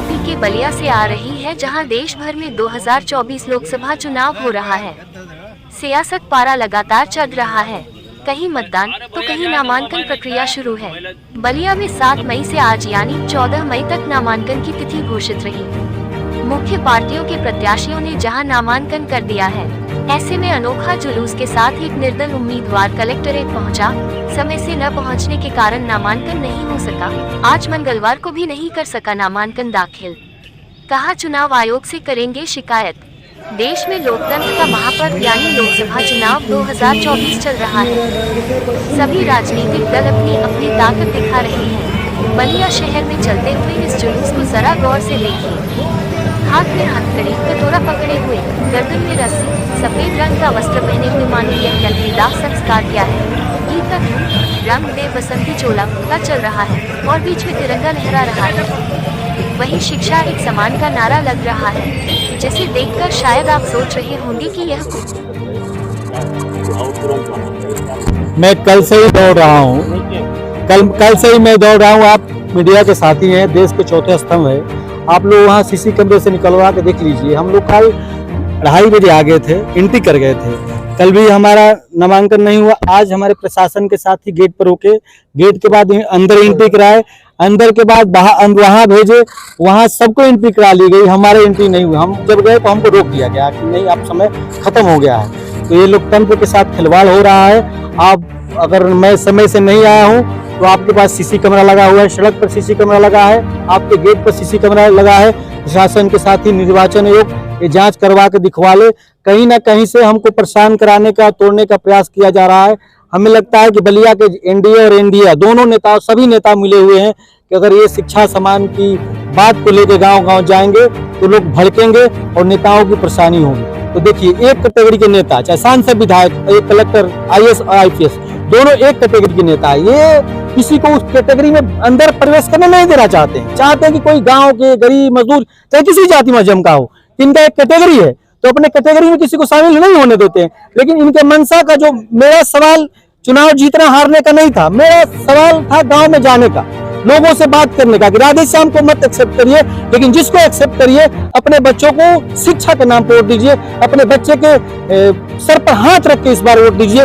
UP के बलिया से आ रही है, जहां देश भर में 2024 लोकसभा चुनाव हो रहा है। सियासत पारा लगातार चढ़ रहा है, कहीं मतदान तो कहीं नामांकन प्रक्रिया शुरू है। बलिया में 7 मई से आज यानी 14 मई तक नामांकन की तिथि घोषित रही। मुख्य पार्टियों के प्रत्याशियों ने जहां नामांकन कर दिया है, ऐसे में अनोखा जुलूस के साथ एक निर्दल उम्मीदवार कलेक्ट्रेट पहुंचा। समय से न पहुंचने के कारण नामांकन नहीं हो सका। आज मंगलवार को भी नहीं कर सका नामांकन दाखिल। कहा चुनाव आयोग से करेंगे शिकायत। देश में लोकतंत्र का महापर्व यानी लोकसभा चुनाव 2024 चल रहा है। सभी राजनीतिक दल अपनी अपनी ताकत दिखा रहे हैं। बलिया शहर में चलते हुए इस जुलूस को जरा गौर से देखिए। हाथ में हथकड़ी कटोरा पकड़े हुए, गर्दन में रस्सी, सफेद रंग का वस्त्र पहने हुए माननीय अलविदा संस्कार किया है। गीत का धुन रंग दे बसंती चोला का चल रहा है और बीच में तिरंगा लहरा रहा है। वहीं शिक्षा एक समान का नारा लग रहा है, जिसे देखकर शायद आप सोच रहे होंगे कि यह मैं कल से ही दौड़ रहा हूँ। कल से ही मैं दौड़ रहा हूँ। आप मीडिया के साथी हैं, देश के चौथे स्तंभ है। आप लोग वहाँ सीसी कैमरे से निकलवा के देख लीजिए। हम लोग कल 2:30 बजे आ गए थे, एंट्री कर गए थे। कल भी हमारा नामांकन नहीं हुआ। आज हमारे प्रशासन के साथ ही गेट पर होके, गेट के बाद अंदर एंट्री कराए, अंदर के बाद वहाँ भेजे, वहाँ सबको एंट्री करा ली गई। हमारे एंट्री नहीं हुई। हम जब गए तो हमको रोक दिया गया कि नहीं, अब समय खत्म हो गया है। तो ये लोकतंत्र के साथ खिलवाड़ हो रहा है। आप अगर मैं समय से नहीं आया हूँ तो आपके पास सीसी कैमरा लगा हुआ है, सड़क पर सीसी कैमरा लगा है, आपके गेट पर सीसी कैमरा लगा है। प्रशासन के साथ ही निर्वाचन आयोग ये जांच करवा के दिखवा ले। कहीं ना कहीं से हमको परेशान कराने का, तोड़ने का प्रयास किया जा रहा है। हमें लगता है कि बलिया के एनडीए और एनडीए दोनों नेता, सभी नेता मिले हुए हैं कि अगर ये शिक्षा समान की बात को लेकर गांव-गांव जाएंगे तो लोग भड़केंगे और नेताओं की परेशानी होगी। तो देखिए, एक कैटेगरी के नेता, चाहे सांसद, विधायक, एक कलेक्टर, IAS और IPS, दोनों एक कैटेगरी के नेता है। ये किसी को उस कैटेगरी में अंदर प्रवेश करने नहीं देना चाहते हैं कि कोई गांव के गरीब मजदूर, चाहे किसी जाति मजहब का हो, इनका एक कैटेगरी है तो अपने कैटेगरी में किसी को शामिल नहीं होने देते हैं। लेकिन इनके मनसा का, जो मेरा सवाल चुनाव जीतना हारने का नहीं था, मेरा सवाल था गांव में जाने का, लोगों से बात करने का कि राधे श्याम को मत एक्सेप्ट करिए, लेकिन जिसको एक्सेप्ट करिए अपने बच्चों को शिक्षा के नाम पर वोट दीजिए, अपने बच्चे के सर पर हाथ रख के इस बार वोट दीजिए।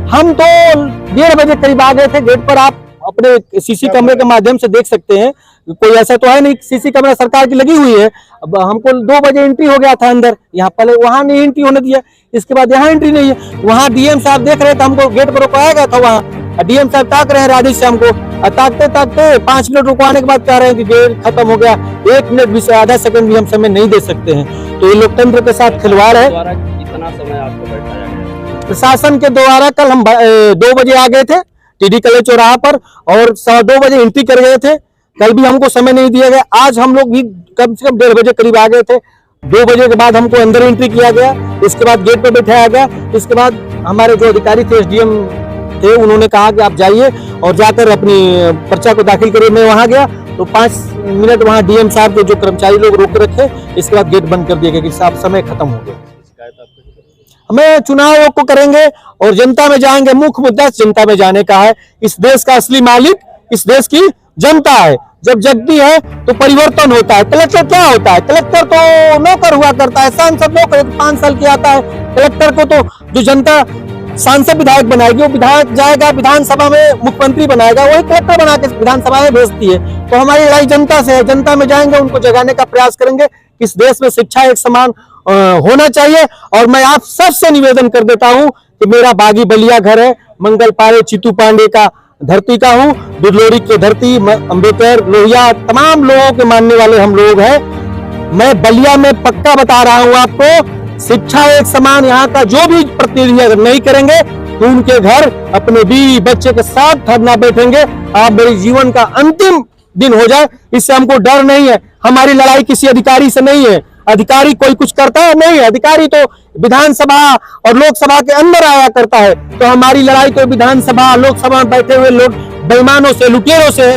हम तो 1:30 बजे करीब आ गए थे गेट पर। आप अपने सीसी कैमरे के माध्यम से देख सकते हैं। कोई ऐसा तो है नहीं, सीसी कैमरा सरकार की लगी हुई है। अब हमको 2 बजे एंट्री हो गया था अंदर, यहाँ पहले वहां नहीं एंट्री होने दिया, इसके बाद यहाँ एंट्री नहीं है। वहाँ डीएम साहब देख रहे थे, हमको गेट पर रुकवाया गया था। वहाँ डीएम साहब ताक रहे हैं राधे श्याम को, ताकते ताकते 5 मिनट रुकवाने के बाद कह रहे हैं कि गेट खत्म हो गया। 1 मिनट भी से आधा सेकंड भी हम समय नहीं दे सकते हैं। तो ये लोकतंत्र के साथ खिलवाड़ है। कितना समय आपको बैठाया गया? प्रशासन के द्वारा कल हम 2 बजे आ गए थे TD कॉलेज चौराहा पर और 2:15 बजे एंट्री कर गए थे। कल भी हमको समय नहीं दिया गया। आज हम लोग भी कम से कम 1:30 बजे करीब आ गए थे। 2 बजे के बाद हमको अंदर एंट्री किया गया, इसके बाद गेट पे बैठाया गया। इसके बाद हमारे जो अधिकारी थे, SDM थे, उन्होंने कहा कि आप जाइए और जाकर अपनी पर्चा को दाखिल करिए। मैं वहां गया तो 5 मिनट वहां DM साहब के जो कर्मचारी लोग रोक रखे, इसके बाद गेट बंद कर दिया गया कि साहब समय खत्म हो गया। हमें चुनाव आयोग को करेंगे और जनता में जाएंगे। मुख्य मुद्दा जनता में जाने का है। इस देश का असली मालिक इस देश की जनता है। जब जगती है तो परिवर्तन होता है। कलेक्टर क्या होता है? कलेक्टर तो नौकर हुआ करता है, सांसद नौकर 5 साल की आता है। कलेक्टर को तो जो जनता सांसद विधायक बनाएगी, वो विधायक जाएगा विधानसभा में, मुख्यमंत्री बनाएगा, वही कलेक्टर बना के विधानसभा में भेजती है। तो हमारी लड़ाई जनता से है। जनता में जाएंगे, उनको जगाने का प्रयास करेंगे। इस देश में शिक्षा एक समान होना चाहिए। और मैं आप सबसे निवेदन कर देता हूं कि मेरा बागी बलिया घर है, मंगल पारे चित्तू पांडे का धरती का हूं, दुर्लोरी की धरती, अम्बेडकर, लोहिया, तमाम लोगों के मानने वाले हम लोग हैं। मैं बलिया में पक्का बता रहा हूं आपको, शिक्षा एक समान यहाँ का जो भी प्रतिनिधि अगर नहीं करेंगे तो उनके घर अपने बीवी बच्चे के साथ धरना बैठेंगे। आप मेरे जीवन का अंतिम दिन हो जाए, इससे हमको डर नहीं है। हमारी लड़ाई किसी अधिकारी से नहीं है। अधिकारी कोई कुछ करता है नहीं है। अधिकारी तो विधानसभा और लोकसभा के अंदर आया करता है। तो हमारी लड़ाई तो विधानसभा, लोकसभा में बैठे हुए लोग बेईमानों से, लुटेरों से है।